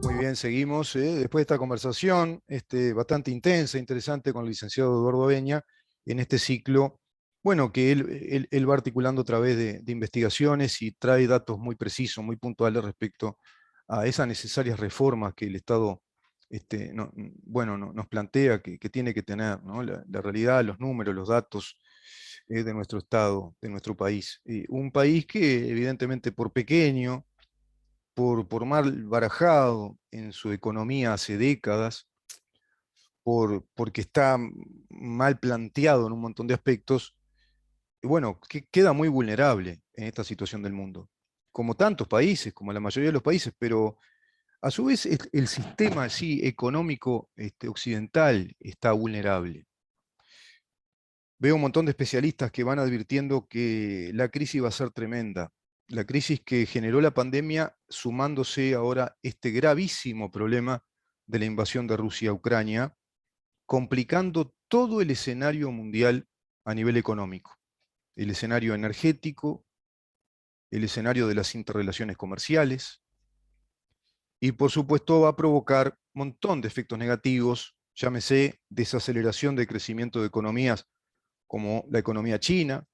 Muy bien, seguimos. Después de esta conversación bastante intensa, interesante con el licenciado Eduardo Beña, en este ciclo, bueno, que él va articulando a través de investigaciones y trae datos muy precisos, muy puntuales respecto a esas necesarias reformas que el Estado bueno, nos plantea que tiene que tener, ¿no? La realidad, los números, los datos de nuestro Estado, de nuestro país. Un país que evidentemente por pequeño, por mal barajado en su economía hace décadas, porque está mal planteado en un montón de aspectos, y bueno, que queda muy vulnerable en esta situación del mundo, como tantos países, como la mayoría de los países, pero a su vez el sistema así económico occidental está vulnerable. Veo un montón de especialistas que van advirtiendo que la crisis va a ser tremenda. La crisis que generó la pandemia, sumándose ahora este gravísimo problema de la invasión de Rusia a Ucrania, complicando todo el escenario mundial a nivel económico, el escenario energético, el escenario de las interrelaciones comerciales, y por supuesto va a provocar un montón de efectos negativos, llámese desaceleración de crecimiento de economías como la economía china,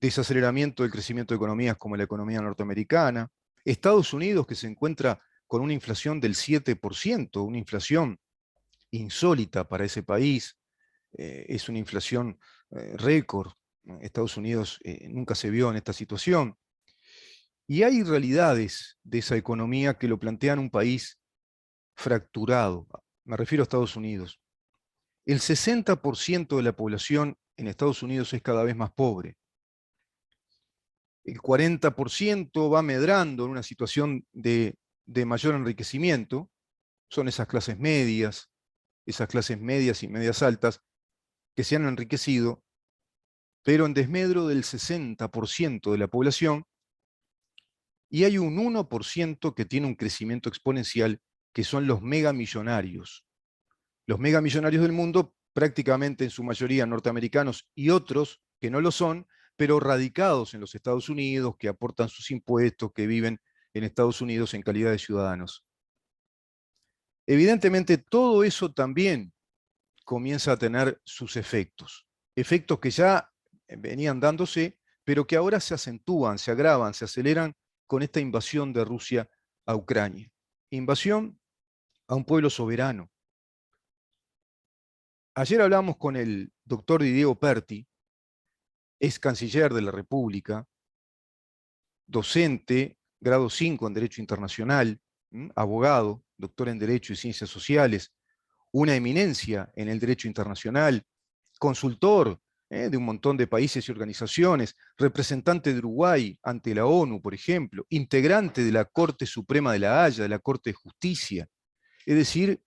desaceleramiento del crecimiento de economías como la economía norteamericana, Estados Unidos que se encuentra con una inflación del 7%, una inflación insólita para ese país, es una inflación récord, ¿no? Estados Unidos nunca se vio en esta situación. Y hay realidades de esa economía que lo plantean un país fracturado, me refiero a Estados Unidos. El 60% de la población en Estados Unidos es cada vez más pobre. El 40% va medrando en una situación de mayor enriquecimiento, son esas clases medias y medias altas, que se han enriquecido, pero en desmedro del 60% de la población, y hay un 1% que tiene un crecimiento exponencial, que son los megamillonarios. Los megamillonarios del mundo, prácticamente en su mayoría norteamericanos y otros que no lo son, pero radicados en los Estados Unidos, que aportan sus impuestos, que viven en Estados Unidos en calidad de ciudadanos. Evidentemente, todo eso también comienza a tener sus efectos. Efectos que ya venían dándose, pero que ahora se acentúan, se agravan, se aceleran con esta invasión de Rusia a Ucrania. Invasión a un pueblo soberano. Ayer hablamos con el doctor Didier Perti, ex canciller de la República, docente, grado 5 en Derecho Internacional, abogado, doctor en Derecho y Ciencias Sociales, una eminencia en el derecho internacional, consultor de un montón de países y organizaciones, representante de Uruguay ante la ONU, por ejemplo, integrante de la Corte Suprema de la Haya, de la Corte de Justicia. Es decir,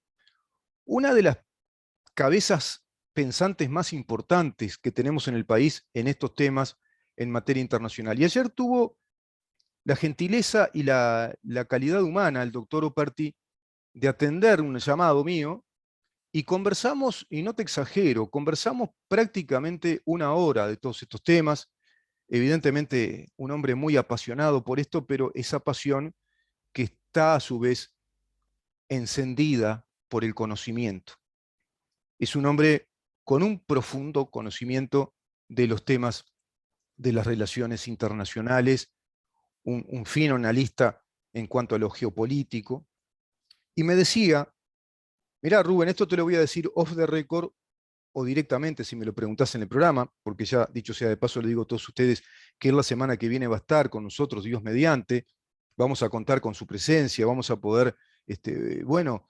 una de las cabezas pensantes más importantes que tenemos en el país en estos temas en materia internacional. Y ayer tuvo la gentileza y la calidad humana, el doctor Operti, de atender un llamado mío y conversamos, y no te exagero, conversamos prácticamente una hora de todos estos temas. Evidentemente, un hombre muy apasionado por esto, pero esa pasión que está a su vez encendida por el conocimiento. Es un hombre con un profundo conocimiento de los temas de las relaciones internacionales, un fino analista en cuanto a lo geopolítico, y me decía, mirá Rubén, esto te lo voy a decir off the record o directamente si me lo preguntás en el programa, porque ya dicho sea de paso le digo a todos ustedes que él la semana que viene va a estar con nosotros, Dios mediante, vamos a contar con su presencia, vamos a poder, bueno,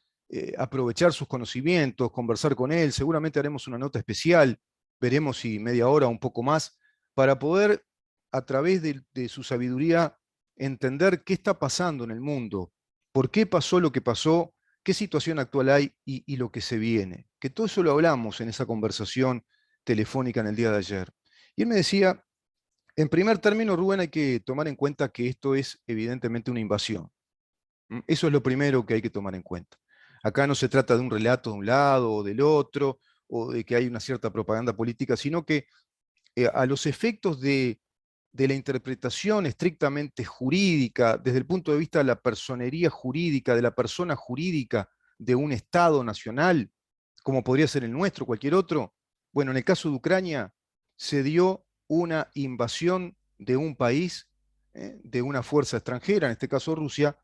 aprovechar sus conocimientos, conversar con él, seguramente haremos una nota especial, veremos si media hora o un poco más, para poder a través de su sabiduría entender qué está pasando en el mundo, por qué pasó lo que pasó, qué situación actual hay y lo que se viene. Que todo eso lo hablamos en esa conversación telefónica en el día de ayer. Y él me decía, en primer término, Rubén, hay que tomar en cuenta que esto es evidentemente una invasión. Eso es lo primero que hay que tomar en cuenta. Acá no se trata de un relato de un lado o del otro, o de que hay una cierta propaganda política, sino que a los efectos de la interpretación estrictamente jurídica, desde el punto de vista de la personería jurídica, de la persona jurídica de un Estado nacional, como podría ser el nuestro, cualquier otro. Bueno, en el caso de Ucrania se dio una invasión de un país, de una fuerza extranjera, en este caso Rusia,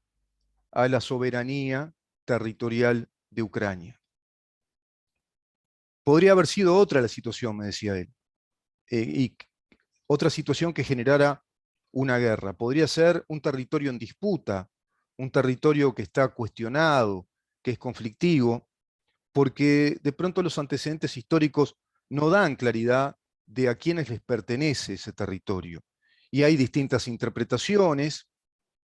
a la soberanía territorial de Ucrania. Podría haber sido otra la situación, me decía él, y otra situación que generara una guerra. Podría ser un territorio en disputa, un territorio que está cuestionado, que es conflictivo, porque de pronto los antecedentes históricos no dan claridad de a quiénes les pertenece ese territorio. Y hay distintas interpretaciones,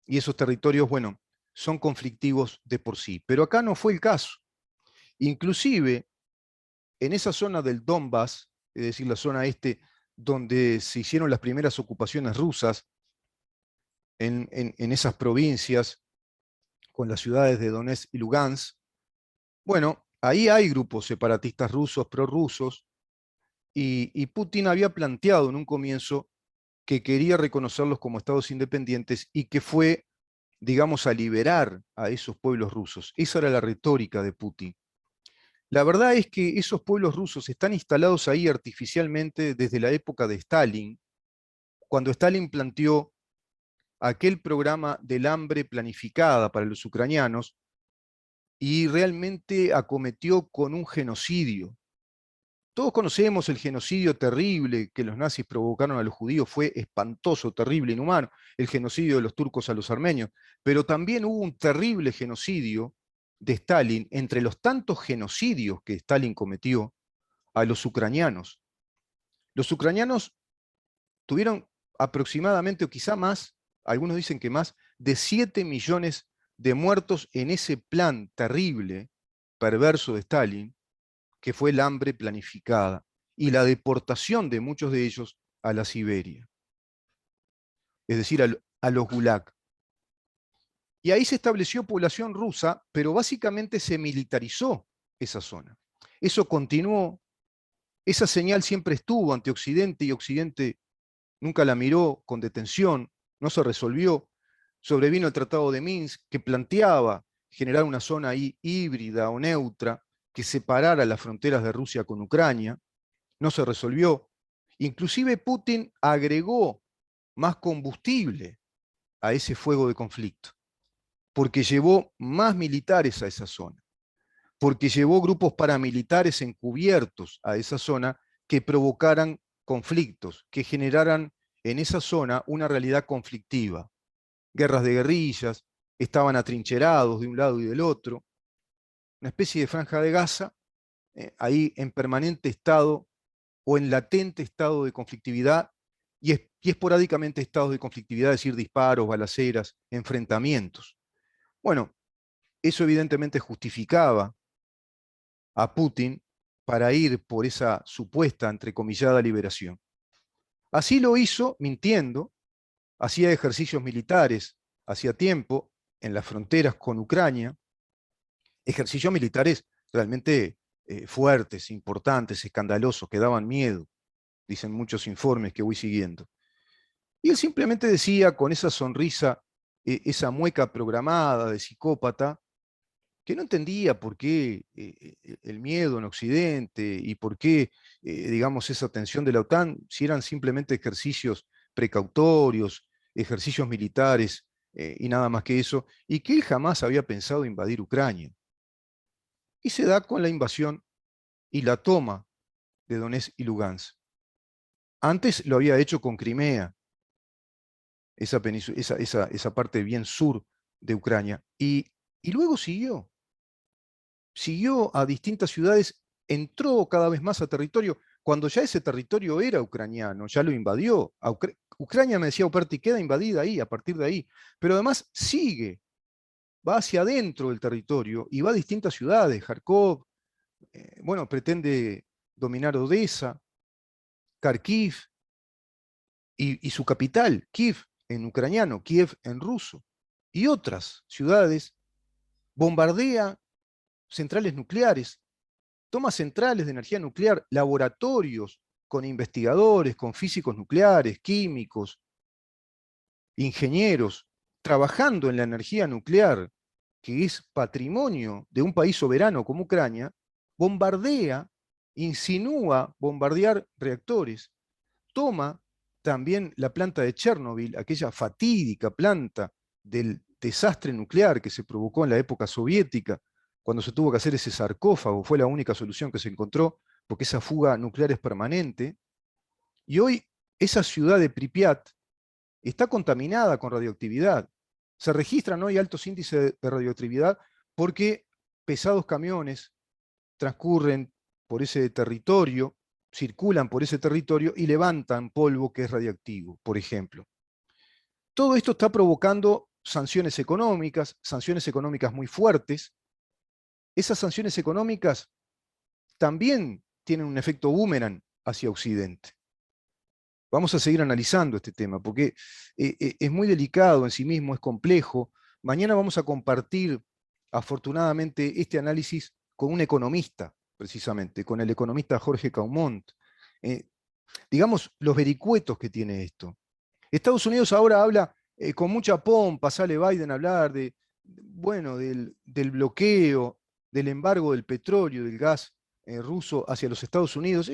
y esos territorios, bueno, son conflictivos de por sí. Pero acá no fue el caso. Inclusive, en esa zona del Donbass, es decir, la zona este donde se hicieron las primeras ocupaciones rusas, en esas provincias, con las ciudades de Donetsk y Lugansk, bueno, ahí hay grupos separatistas rusos, prorrusos, y Putin había planteado en un comienzo que quería reconocerlos como estados independientes y que fue, digamos, a liberar a esos pueblos rusos. Esa era la retórica de Putin. La verdad es que esos pueblos rusos están instalados ahí artificialmente desde la época de Stalin, cuando Stalin planteó aquel programa del hambre planificada para los ucranianos y realmente acometió con un genocidio. Todos conocemos el genocidio terrible que los nazis provocaron a los judíos, fue espantoso, terrible, inhumano, el genocidio de los turcos a los armenios, pero también hubo un terrible genocidio de Stalin entre los tantos genocidios que Stalin cometió a los ucranianos. Los ucranianos tuvieron aproximadamente, o quizá más, algunos dicen que más, de 7 millones de muertos en ese plan terrible, perverso de Stalin, que fue el hambre planificada y la deportación de muchos de ellos a la Siberia, es decir, a los gulag. Y ahí se estableció población rusa, pero básicamente se militarizó esa zona. Eso continuó, esa señal siempre estuvo ante Occidente y Occidente nunca la miró con detención, no se resolvió. Sobrevino el Tratado de Minsk, que planteaba generar una zona ahí híbrida o neutra que separara las fronteras de Rusia con Ucrania, no se resolvió. Inclusive Putin agregó más combustible a ese fuego de conflicto, porque llevó más militares a esa zona, porque llevó grupos paramilitares encubiertos a esa zona que provocaran conflictos, que generaran en esa zona una realidad conflictiva. Guerras de guerrillas, estaban atrincherados de un lado y del otro, una especie de franja de Gaza, ahí en permanente estado o en latente estado de conflictividad y esporádicamente estados de conflictividad, es decir, disparos, balaceras, enfrentamientos. Bueno, eso evidentemente justificaba a Putin para ir por esa supuesta, entrecomillada, liberación. Así lo hizo mintiendo, hacía ejercicios militares hacía tiempo en las fronteras con Ucrania, ejercicios militares realmente fuertes, importantes, escandalosos, que daban miedo, dicen muchos informes que voy siguiendo. Y él simplemente decía con esa sonrisa, esa mueca programada de psicópata, que no entendía por qué el miedo en Occidente y por qué, digamos, esa tensión de la OTAN, si eran simplemente ejercicios precautorios, ejercicios militares y nada más que eso, y que él jamás había pensado invadir Ucrania. Y se da con la invasión y la toma de Donetsk y Lugansk. Antes lo había hecho con Crimea, esa parte bien sur de Ucrania, y luego siguió a distintas ciudades, entró cada vez más a territorio, cuando ya ese territorio era ucraniano, ya lo invadió. Ucrania, me decía Uperti, queda invadida ahí, a partir de ahí, pero además sigue, va hacia adentro del territorio y va a distintas ciudades, Kharkov, bueno, pretende dominar Odessa, Kharkiv y su capital, Kiev en ucraniano, Kiev en ruso, y otras ciudades, bombardea centrales nucleares, toma centrales de energía nuclear, laboratorios con investigadores, con físicos nucleares, químicos, ingenieros, trabajando en la energía nuclear, que es patrimonio de un país soberano como Ucrania, bombardea, insinúa bombardear reactores, toma también la planta de Chernobyl, aquella fatídica planta del desastre nuclear que se provocó en la época soviética, cuando se tuvo que hacer ese sarcófago, fue la única solución que se encontró, porque esa fuga nuclear es permanente. Y hoy esa ciudad de Pripyat está contaminada con radioactividad. Se registran hoy altos índices de radioactividad porque pesados camiones transcurren por ese territorio, circulan por ese territorio y levantan polvo que es radiactivo, por ejemplo. Todo esto está provocando sanciones económicas muy fuertes. Esas sanciones económicas también tienen un efecto boomerang hacia Occidente. Vamos a seguir analizando este tema, porque es muy delicado en sí mismo, es complejo. Mañana vamos a compartir, afortunadamente, este análisis con un economista, precisamente, con el economista Jorge Caumont. Digamos, los vericuetos que tiene esto. Estados Unidos ahora habla con mucha pompa, sale Biden a hablar bueno, del bloqueo, del embargo del petróleo, del gas ruso hacia los Estados Unidos.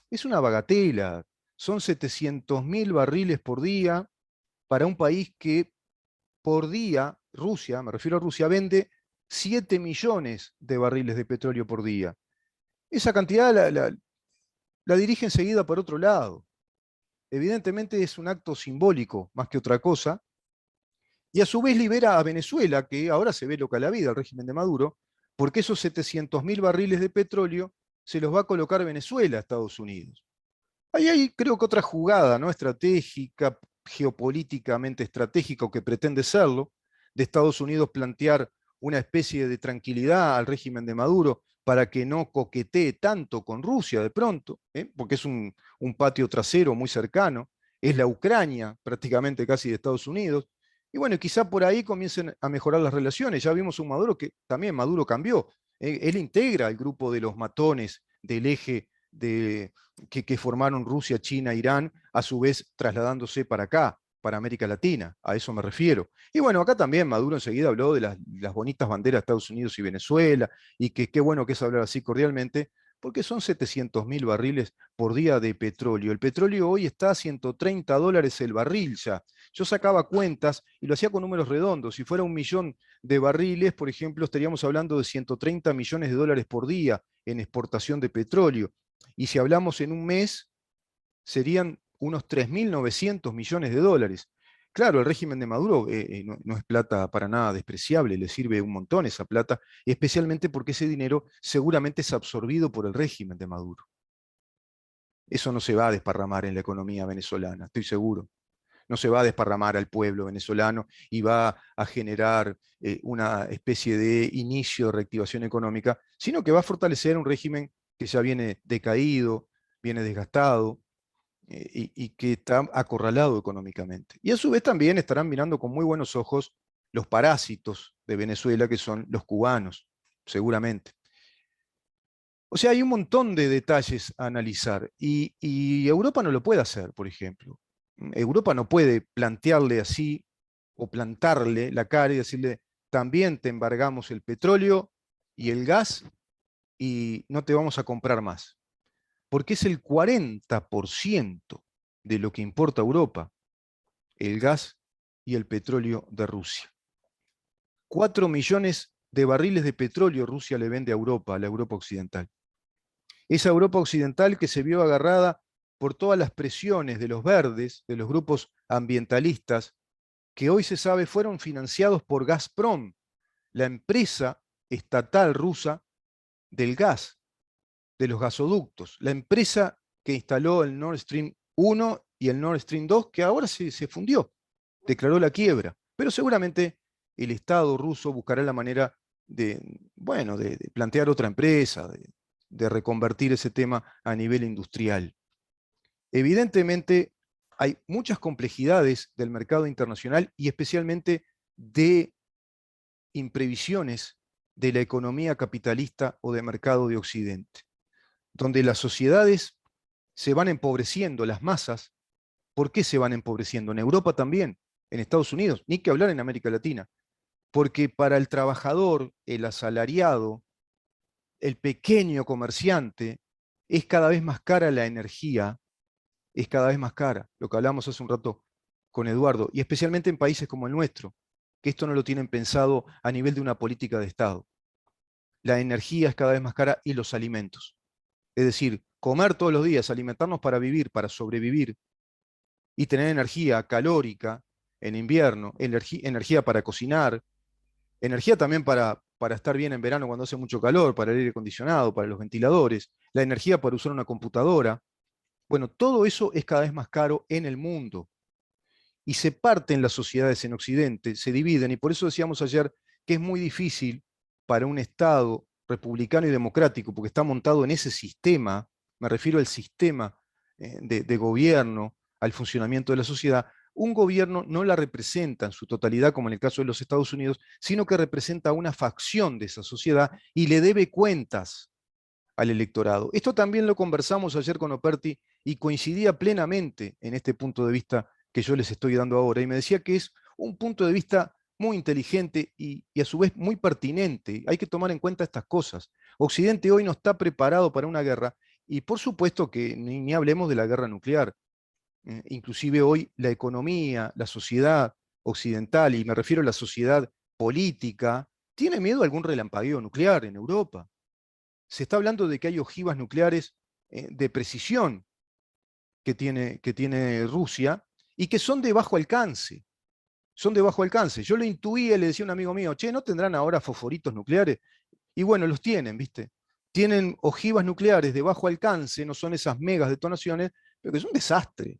Es una bagatela. Son 700.000 barriles por día para un país que por día, Rusia, me refiero a Rusia, vende 7 millones de barriles de petróleo por día. Esa cantidad la dirige enseguida por otro lado. Evidentemente es un acto simbólico más que otra cosa, y a su vez libera a Venezuela, que ahora se ve loca la vida, el régimen de Maduro, porque esos 700.000 barriles de petróleo se los va a colocar Venezuela a Estados Unidos. Ahí hay, creo que otra jugada, ¿no?, estratégica, geopolíticamente estratégica, o que pretende serlo, de Estados Unidos plantear una especie de tranquilidad al régimen de Maduro para que no coquetee tanto con Rusia de pronto, porque es un patio trasero muy cercano, es la Ucrania prácticamente casi de Estados Unidos, y bueno, quizá por ahí comiencen a mejorar las relaciones. Ya vimos un Maduro que también Maduro cambió, él integra el grupo de los matones del eje que formaron Rusia, China, Irán, a su vez trasladándose para acá, para América Latina, a eso me refiero. Y bueno, acá también Maduro enseguida habló de las bonitas banderas de Estados Unidos y Venezuela, y que qué bueno que es hablar así cordialmente, porque son 700.000 barriles por día de petróleo. El petróleo hoy está a $130 el barril ya. Yo sacaba cuentas y lo hacía con números redondos. Si fuera 1 millón de barriles, por ejemplo, estaríamos hablando de 130 millones de dólares por día en exportación de petróleo. Y si hablamos en un mes, serían unos 3.900 millones de dólares. Claro, el régimen de Maduro no es plata para nada despreciable, le sirve un montón esa plata, especialmente porque ese dinero seguramente es absorbido por el régimen de Maduro. Eso no se va a desparramar en la economía venezolana, estoy seguro. No se va a desparramar al pueblo venezolano y va a generar una especie de inicio de reactivación económica, sino que va a fortalecer un régimen que ya viene decaído, viene desgastado, y que está acorralado económicamente. Y a su vez también estarán mirando con muy buenos ojos los parásitos de Venezuela, que son los cubanos, seguramente. O sea, hay un montón de detalles a analizar, y Europa no lo puede hacer, por ejemplo. Europa no puede plantearle así o plantarle la cara y decirle, también te embargamos el petróleo y el gas y no te vamos a comprar más. Porque es el 40% de lo que importa a Europa, el gas y el petróleo de Rusia. 4 millones de barriles de petróleo Rusia le vende a Europa, a la Europa occidental. Esa Europa occidental que se vio agarrada por todas las presiones de los verdes, de los grupos ambientalistas, que hoy se sabe fueron financiados por Gazprom, la empresa estatal rusa del gas, de los gasoductos, la empresa que instaló el Nord Stream 1 y el Nord Stream 2, que ahora se fundió, declaró la quiebra. Pero seguramente el Estado ruso buscará la manera bueno, de plantear otra empresa, de reconvertir ese tema a nivel industrial. Evidentemente, hay muchas complejidades del mercado internacional y especialmente de imprevisiones de la economía capitalista o de mercado de Occidente, donde las sociedades se van empobreciendo, las masas. ¿Por qué se van empobreciendo? En Europa también, en Estados Unidos, ni que hablar en América Latina. Porque para el trabajador, el asalariado, el pequeño comerciante, es cada vez más cara la energía, es cada vez más cara, lo que hablamos hace un rato con Eduardo, y especialmente en países como el nuestro, que esto no lo tienen pensado a nivel de una política de Estado. La energía es cada vez más cara y los alimentos. Es decir, comer todos los días, alimentarnos para vivir, para sobrevivir, y tener energía calórica en invierno, energía para cocinar, energía también para estar bien en verano cuando hace mucho calor, para el aire acondicionado, para los ventiladores, la energía para usar una computadora. Bueno, todo eso es cada vez más caro en el mundo. Y se parten las sociedades en Occidente, se dividen, y por eso decíamos ayer que es muy difícil para un Estado republicano y democrático, porque está montado en ese sistema, me refiero al sistema de gobierno, al funcionamiento de la sociedad. Un gobierno no la representa en su totalidad, como en el caso de los Estados Unidos, sino que representa a una facción de esa sociedad y le debe cuentas al electorado. Esto también lo conversamos ayer con Operti y coincidía plenamente en este punto de vista que yo les estoy dando ahora. Y me decía que es un punto de vista muy inteligente y a su vez muy pertinente. Hay que tomar en cuenta estas cosas. Occidente hoy no está preparado para una guerra y por supuesto que ni hablemos de la guerra nuclear. Inclusive hoy la economía, la sociedad occidental, y me refiero a la sociedad política, tiene miedo a algún relampagueo nuclear en Europa. Se está hablando de que hay ojivas nucleares de precisión que tiene Rusia y que son de bajo alcance. Son de bajo alcance. Yo lo intuía, le decía a un amigo mío, che, ¿no tendrán ahora fosforitos nucleares? Y bueno, los tienen, ¿viste? Tienen ojivas nucleares de bajo alcance, no son esas megas detonaciones, pero que es un desastre.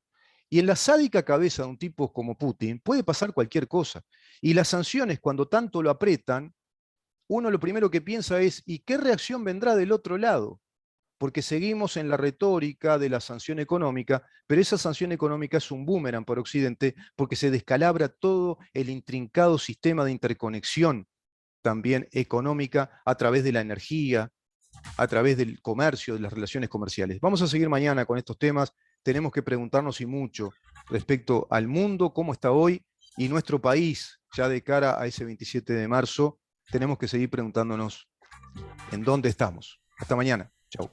Y en la sádica cabeza de un tipo como Putin puede pasar cualquier cosa. Y las sanciones, cuando tanto lo apretan, uno lo primero que piensa es, ¿y qué reacción vendrá del otro lado? Porque seguimos en la retórica de la sanción económica, pero esa sanción económica es un boomerang para Occidente porque se descalabra todo el intrincado sistema de interconexión también económica a través de la energía, a través del comercio, de las relaciones comerciales. Vamos a seguir mañana con estos temas. Tenemos que preguntarnos y mucho respecto al mundo, cómo está hoy, y nuestro país, ya de cara a ese 27 de marzo, tenemos que seguir preguntándonos en dónde estamos. Hasta mañana. Chau.